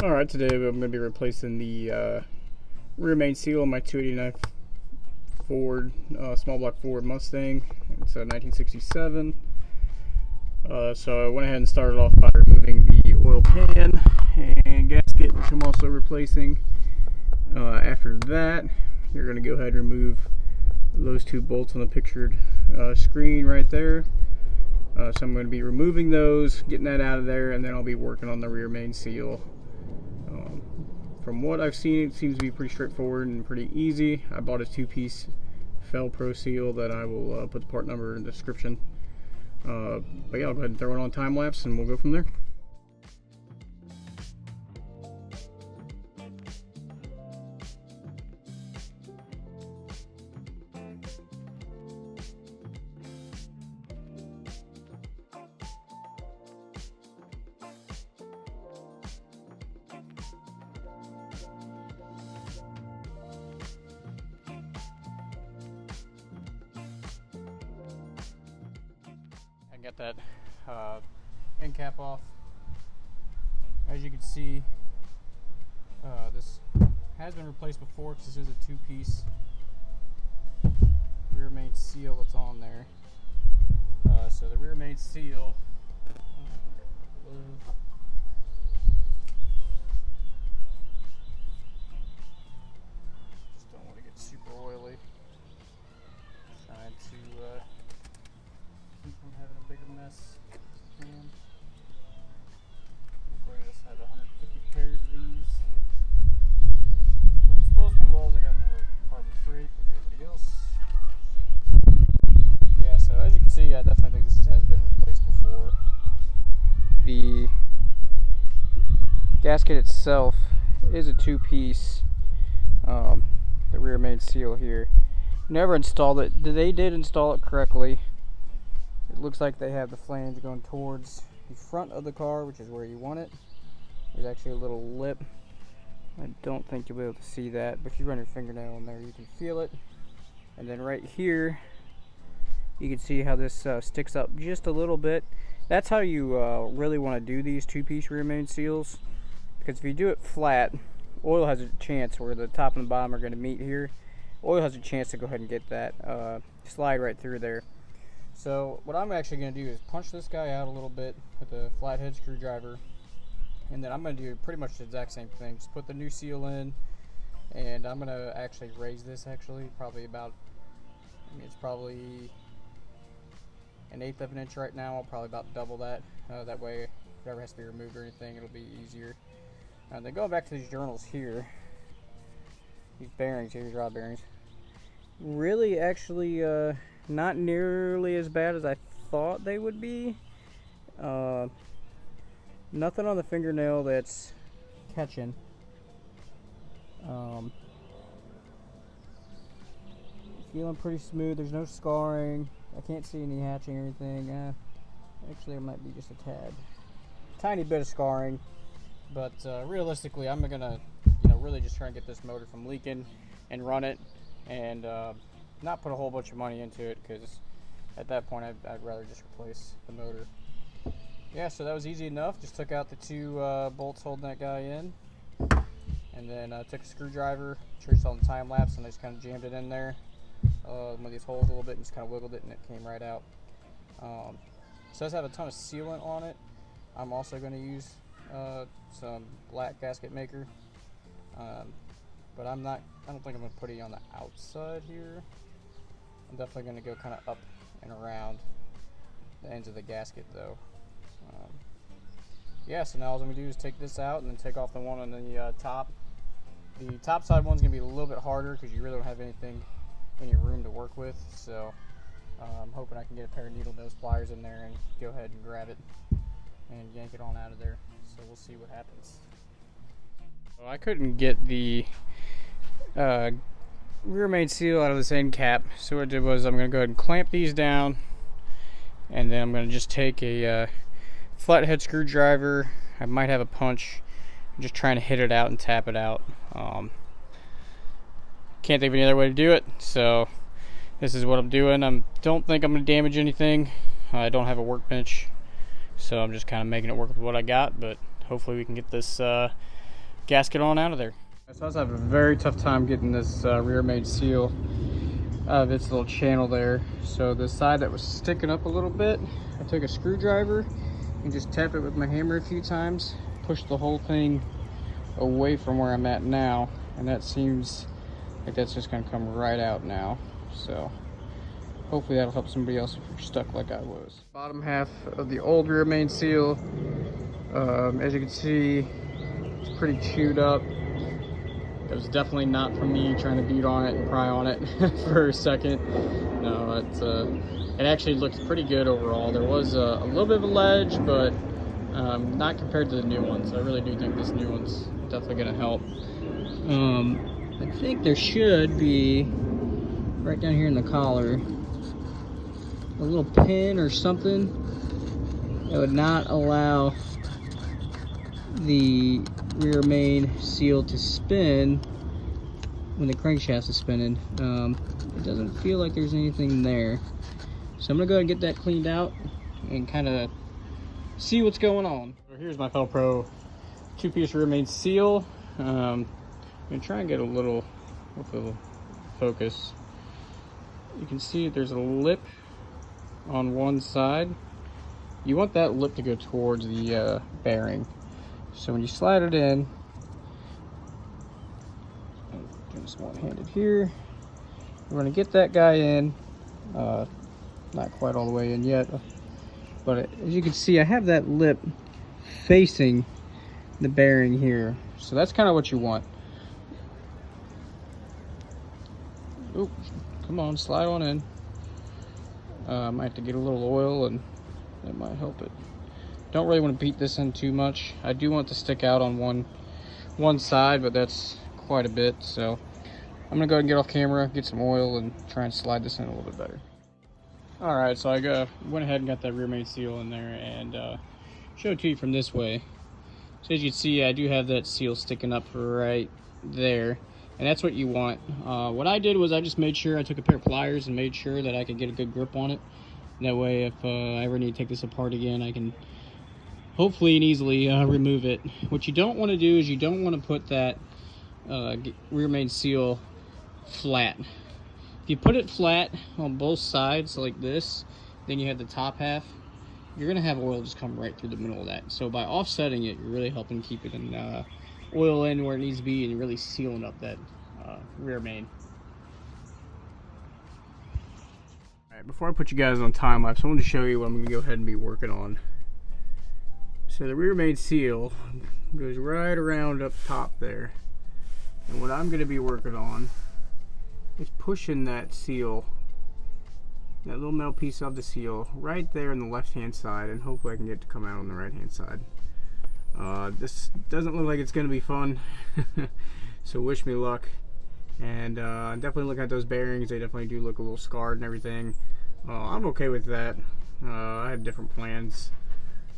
Alright, today I'm going to be replacing the rear main seal on my 289 Ford, small block Ford Mustang. It's a 1967. So I went ahead and started off by removing the oil pan and gasket, which I'm also replacing. After that, you're going to go ahead and remove those two bolts on the pictured screen right there. So I'm going to be removing those, getting that out of there, and then I'll be working on the rear main seal. From what I've seen, it seems to be pretty straightforward and pretty easy. I bought a two-piece felpro seal that I will put the part number in the description. But yeah, I'll go ahead and throw it on time lapse and we'll go from there. Get that end cap off. As you can see, this has been replaced before because this is a two-piece rear main seal that's on there. So the rear main seal just don't want to get super oily. Trying to keep from having a bigger mess. I just had 150 pairs of these. Disposable gloves I got in the Carbon Free like everybody else. Yeah, so as you can see, I definitely think this has been replaced before. The gasket itself is a two-piece. The rear main seal here. Never installed it. They did install it correctly. It looks like they have the flange going towards the front of the car, which is where you want it. There's actually a little lip. I don't think you'll be able to see that, but if you run your fingernail in there, you can feel it. And then right here, you can see how this sticks up just a little bit. That's how you really want to do these two-piece rear main seals, because if you do it flat, oil has a chance where the top and the bottom are going to meet here. Oil has a chance to go ahead and get that slide right through there. So what I'm actually going to do is punch this guy out a little bit with a flathead screwdriver, and then I'm going to do pretty much the exact same thing. Just put the new seal in, and I'm going to actually raise this probably about, it's probably 1/8 of an inch right now. I'll probably about double that. That way, if it ever has to be removed or anything, it'll be easier. Then going back to these journals here, these bearings here, these rod bearings, really actually not nearly as bad as I thought they would be. Nothing on the fingernail that's catching. Feeling pretty smooth. There's no scarring. I can't see any hatching or anything. Actually, it might be just a tad. Tiny bit of scarring. But realistically, I'm gonna, really just try and get this motor from leaking and run it, and not put a whole bunch of money into it, because at that point I'd rather just replace the motor. Yeah, so that was easy enough. Just took out the two bolts holding that guy in, and then took a screwdriver, traced on the time lapse, and I just kind of jammed it in there, one of these holes a little bit, and just kind of wiggled it, and it came right out. So it does have a ton of sealant on it. I'm also going to use some black gasket maker, but I don't think I'm going to put it on the outside here. I'm definitely going to go kind of up and around the ends of the gasket though. Yeah, so now all I'm going to do is take this out and then take off the one on the top. The top side one's going to be a little bit harder because you really don't have any room to work with, so I'm hoping I can get a pair of needle nose pliers in there and go ahead and grab it and yank it on out of there. So we'll see what happens. Well, I couldn't get the rear main seal out of this end cap, so what I did was I'm going to go ahead and clamp these down, and then I'm going to just take a flathead screwdriver. I might have a punch. I'm just trying to hit it out and tap it out. Can't think of any other way to do it, so this is what I'm doing. I don't think I'm going to damage anything. I don't have a workbench, so I'm just kind of making it work with what I got, but hopefully we can get this gasket on out of there. So I was having a very tough time getting this rear main seal out of its little channel there. So the side that was sticking up a little bit, I took a screwdriver and just tapped it with my hammer a few times, pushed the whole thing away from where I'm at now, and that seems like that's just going to come right out now. So hopefully that'll help somebody else if you're stuck like I was. Bottom half of the old rear main seal, as you can see, it's pretty chewed up. It was definitely not from me trying to beat on it and pry on it for a second. No, it actually looks pretty good overall. There was a little bit of a ledge, but not compared to the new ones. I really do think this new one's definitely going to help. I think there should be, right down here in the collar, a little pin or something that would not allow the rear main seal to spin when the crankshaft is spinning. It doesn't feel like there's anything there, so I'm gonna go ahead and get that cleaned out and kind of see what's going on. So here's my felpro 2-piece rear main seal. I'm gonna try and get a little focus. You can see there's a lip on one side. You want that lip to go towards the bearing. So when you slide it in, do this one-handed here. We're going to get that guy in. Not quite all the way in yet, but as you can see, I have that lip facing the bearing here. So that's kind of what you want. Oop, come on, slide on in. I might have to get a little oil, and that might help it. Don't really want to beat this in too much. I do want to stick out on one side, but that's quite a bit. So I'm gonna go ahead and get off camera, get some oil, and try and slide this in a little bit better. All right, so I went ahead and got that rear main seal in there and show it to you from this way. So as you can see, I do have that seal sticking up right there, and that's what you want. What I did was I just made sure I took a pair of pliers and made sure that I could get a good grip on it. And that way, if I ever need to take this apart again, I can hopefully and easily remove it. What you don't want to do is you don't want to put that rear main seal flat. If you put it flat on both sides like this, then you have the top half, you're going to have oil just come right through the middle of that. So by offsetting it, you're really helping keep it in oil in where it needs to be, and you're really sealing up that rear main. Alright, before I put you guys on time lapse, I want to show you what I'm going to go ahead and be working on. So the rear main seal goes right around up top there, and what I'm going to be working on is pushing that seal, that little metal piece of the seal, right there on the left hand side, and hopefully I can get it to come out on the right hand side. This doesn't look like it's going to be fun, so wish me luck. And definitely look at those bearings. They definitely do look a little scarred and everything. I'm okay with that. I have different plans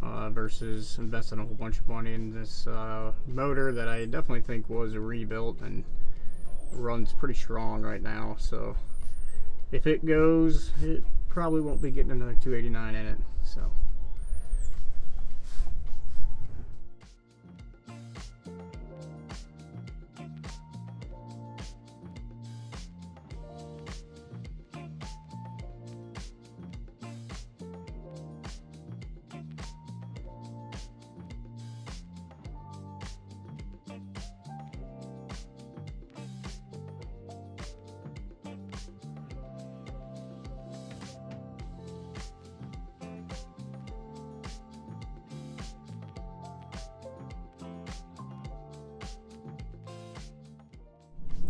versus investing a whole bunch of money in this motor that I definitely think was a rebuilt and runs pretty strong right now. So if it goes, it probably won't be getting another 289 in it. So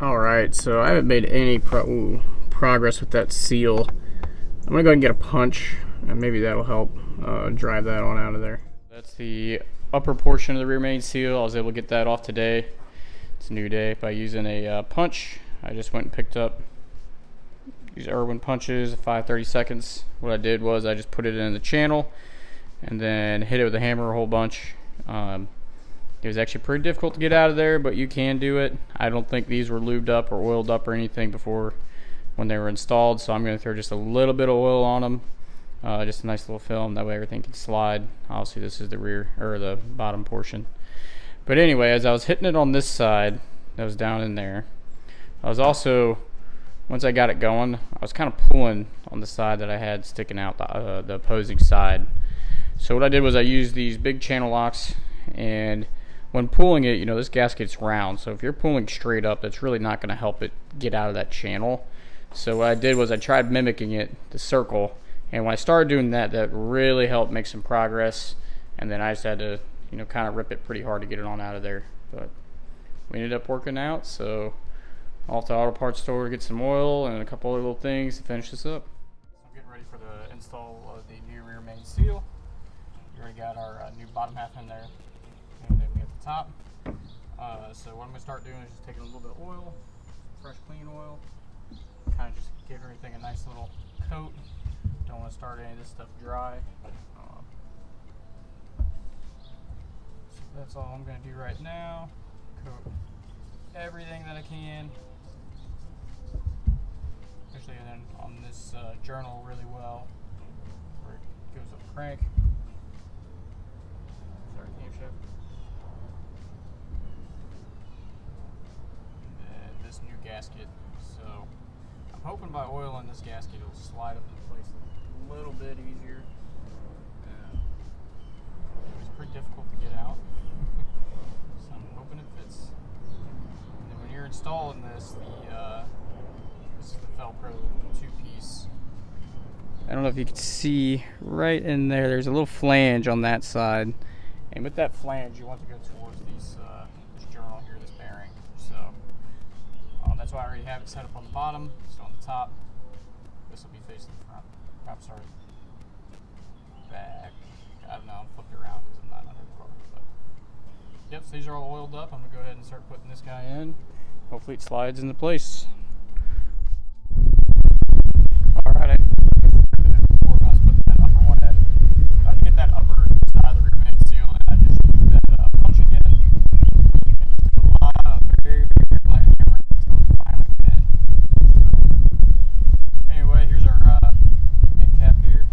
alright, so I haven't made any progress with that seal. I'm going to go ahead and get a punch, and maybe that'll help drive that on out of there. That's the upper portion of the rear main seal. I was able to get that off today. It's a new day by using a punch. I just went and picked up these Irwin punches, 5/32. What I did was I just put it in the channel and then hit it with a hammer a whole bunch. It was actually pretty difficult to get out of there, but you can do it. I don't think these were lubed up or oiled up or anything before when they were installed, so I'm going to throw just a little bit of oil on them, just a nice little film, that way everything can slide. Obviously this is the rear or the bottom portion, But anyway, as I was hitting it on this side that was down in there, I was also, once I got it going, I was kind of pulling on the side that I had sticking out, the opposing side. So what I did was I used these big channel locks, and when pulling it, you know, this gasket's round, so if you're pulling straight up, that's really not going to help it get out of that channel. So what I did was I tried mimicking it, the circle, and when I started doing that, that really helped make some progress. And then I just had to, you know, kind of rip it pretty hard to get it on out of there. But we ended up working out, so off to the auto parts store to get some oil and a couple other little things to finish this up. So I'm getting ready for the install of the new rear main seal. We already got our new bottom half in there, and then we at the top. So what I'm going to start doing is just taking a little bit of oil, fresh clean oil, kind of just give everything a nice little coat. Don't want to start any of this stuff dry. So that's all I'm going to do right now. Coat everything that I can, especially then on this journal really well, where it goes up crank. Sorry, camshaft. And then this new gasket. So I'm hoping by oiling this gasket it'll slide up into place a little bit easier. It was pretty difficult to get out, so I'm hoping it fits. And then when you're installing this, this is the felpro 2-piece. I don't know if you can see right in there, there's a little flange on that side, and with that flange you want to go towards this journal here, this bearing. So that's why I already have it set up on the bottom. So on the top, this will be facing the front. I'm sorry, back. I don't know, I'm flipped around because I'm not under the car. But yep, so these are all oiled up. I'm gonna go ahead and start putting this guy in. Hopefully it slides into place. Alright, I put that upper one in. To get that upper side of the rear main seal in, I just used that punch again. And just took a lot of very, very light hammer until it finally went in. So anyway, here's our end cap here.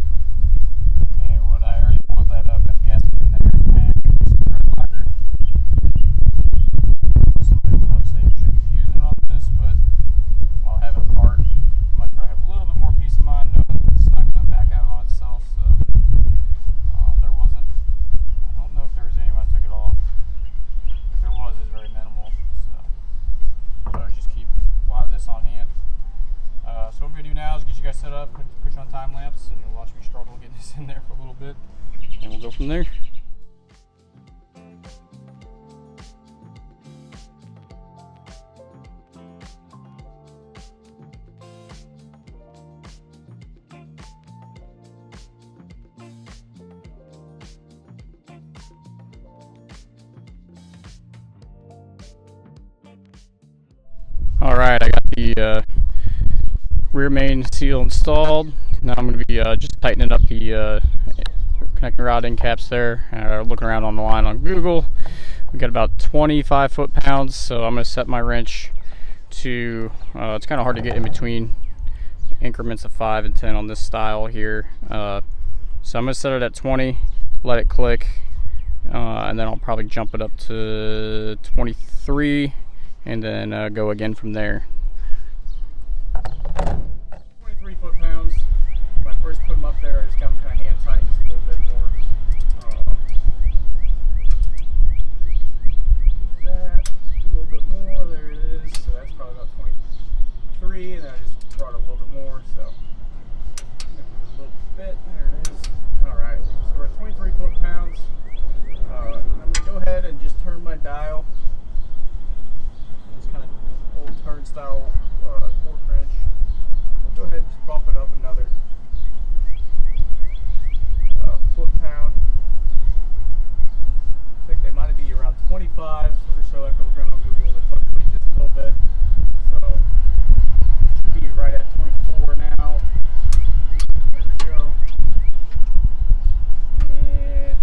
And what I already boiled that up, got the gasket in there, and just some red liner. Somebody will probably say you shouldn't be using it on this, but while having a part, I'd much rather have a little bit more peace of mind knowing that it's not going to back out on itself. So there wasn't, I don't know if there was any when I took it off. If there was, it's very minimal. So I always just keep a lot of this on hand. So what I'm going to do now is get you guys set up, put you on time lapse, and you'll watch me struggle getting this in there for a little bit, and we'll go from there. Alright, I got the rear main seal installed. Now I'm going to be just tightening up the connecting rod end caps there. Looking around on the line on Google, we got about 25 foot-pounds, so I'm going to set my wrench to, it's kind of hard to get in between increments of 5 and 10 on this style here. So I'm going to set it at 20, let it click, and then I'll probably jump it up to 23 and then go again from there. 23 foot-pounds. When I first put them up there, I just got them kind of hand tight, just a little bit more. That, a little bit more, there it is. So that's probably about 23, and then I just brought it a little bit more, so a little bit, there it is. Alright, so we're at 23 foot-pounds. I'm going to go ahead and just turn my dial. This kind of old turnstile torque wrench. Go ahead and just bump it up another foot-pound. I think they might be around 25 or so after looking on Google. They fluctuate just a little bit. So should be right at 24 now. There we go. And there it is.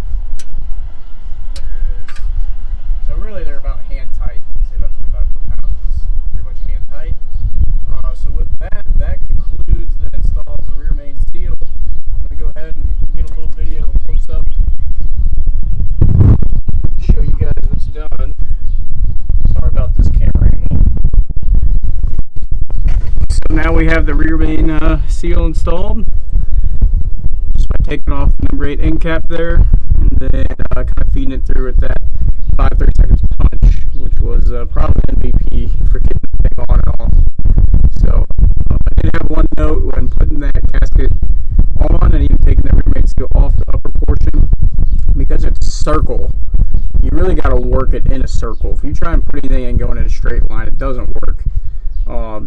So really they're about hand tight. Say about 25 foot-pounds is pretty much hand tight. So with that, that concludes the install of the rear main seal. I'm going to go ahead and get a little video close up to show you guys what's done. we have the rear main seal installed just by taking off the number 8 end cap there, and then kind of feeding it through with that 5/30 seconds punch, which was probably MVP for keeping the thing on and off. So I did have one note when putting that gasket on and even taking that rear main seal off the upper portion, because it's circle. You really got to work it in a circle. If you try and put anything in going in a straight line, it doesn't work.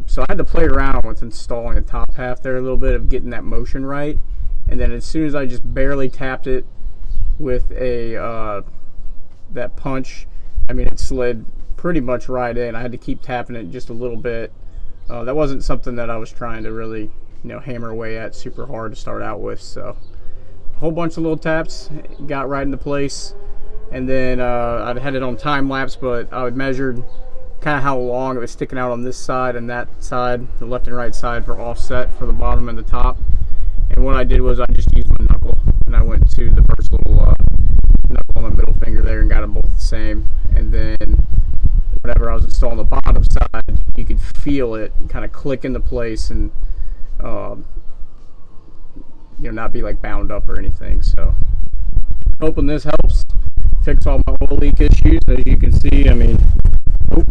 So I had to play around with installing the top half there a little bit, of getting that motion right. And then as soon as I just barely tapped it with a that punch, I mean, it slid pretty much right in. I had to keep tapping it just a little bit. That wasn't something that I was trying to really, hammer away at super hard to start out with. So a whole bunch of little taps, got right into place. And then I had it on time lapse, but I would measured kind of how long it was sticking out on this side and that side, the left and right side, for offset for the bottom and the top. And what I did was I just used my knuckle, and I went to the first little knuckle on my middle finger there and got them both the same. And then whenever I was installing the bottom side, you could feel it kind of click into place and not be like bound up or anything. So hoping this helps fix all my oil leak issues. As you can see, I mean, over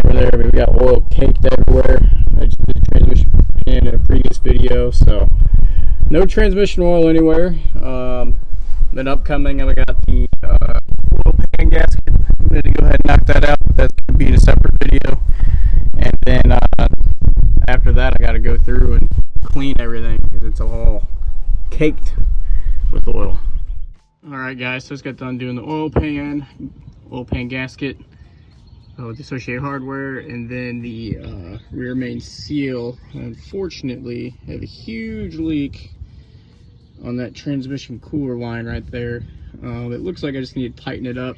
there, we got oil caked everywhere. I just did a transmission pan in a previous video, so no transmission oil anywhere. Then upcoming, I got the oil pan gasket. I'm going to go ahead and knock that out. That's going to be in a separate video. And then after that, I got to go through and clean everything because it's all caked with oil. Alright guys, so just got done doing the oil pan gasket with the associated hardware, and then the rear main seal. Unfortunately, I have a huge leak on that transmission cooler line right there. It looks like I just need to tighten it up.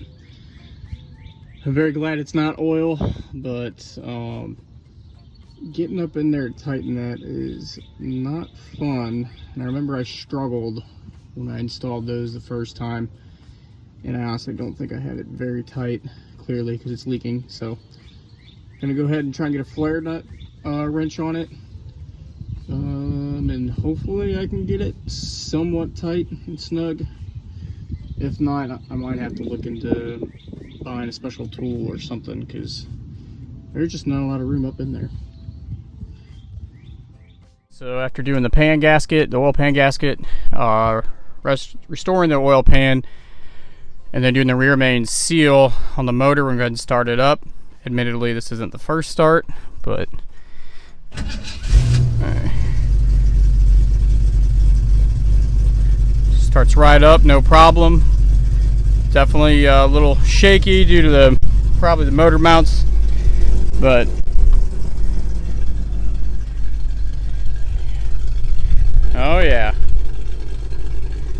I'm very glad it's not oil, but getting up in there to tighten that is not fun. And I remember I struggled when I installed those the first time, and I honestly don't think I had it very tight, clearly, because it's leaking. So I'm gonna go ahead and try and get a flare nut wrench on it, and hopefully I can get it somewhat tight and snug. If not, I might have to look into buying a special tool or something, because there's just not a lot of room up in there. So after doing the oil pan gasket, restoring the oil pan, and then doing the rear main seal on the motor, we're going to go ahead and start it up. Admittedly, this isn't the first start, but starts right up, no problem. Definitely a little shaky due to probably the motor mounts, but oh yeah,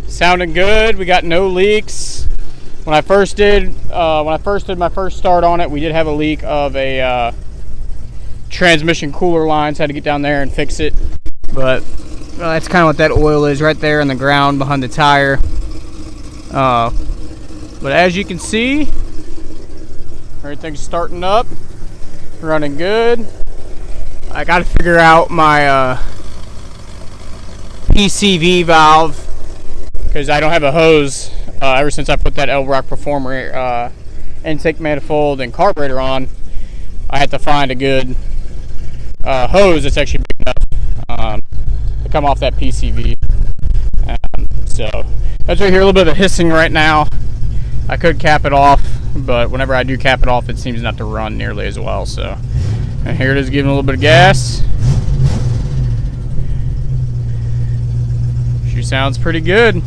sounding good. We got no leaks. When I first did my first start on it, we did have a leak of a transmission cooler line, so I had to get down there and fix it. But that's kind of what that oil is right there in the ground behind the tire. But as you can see, everything's starting up, running good. I got to figure out my PCV valve, because I don't have a hose. Ever since I put that Elbrock Performer intake manifold and carburetor on, I had to find a good hose that's actually big enough to come off that PCV. So that's why you hear a little bit of hissing right now. I could cap it off, but whenever I do cap it off, it seems not to run nearly as well. So, and here it is, giving a little bit of gas. She sounds pretty good.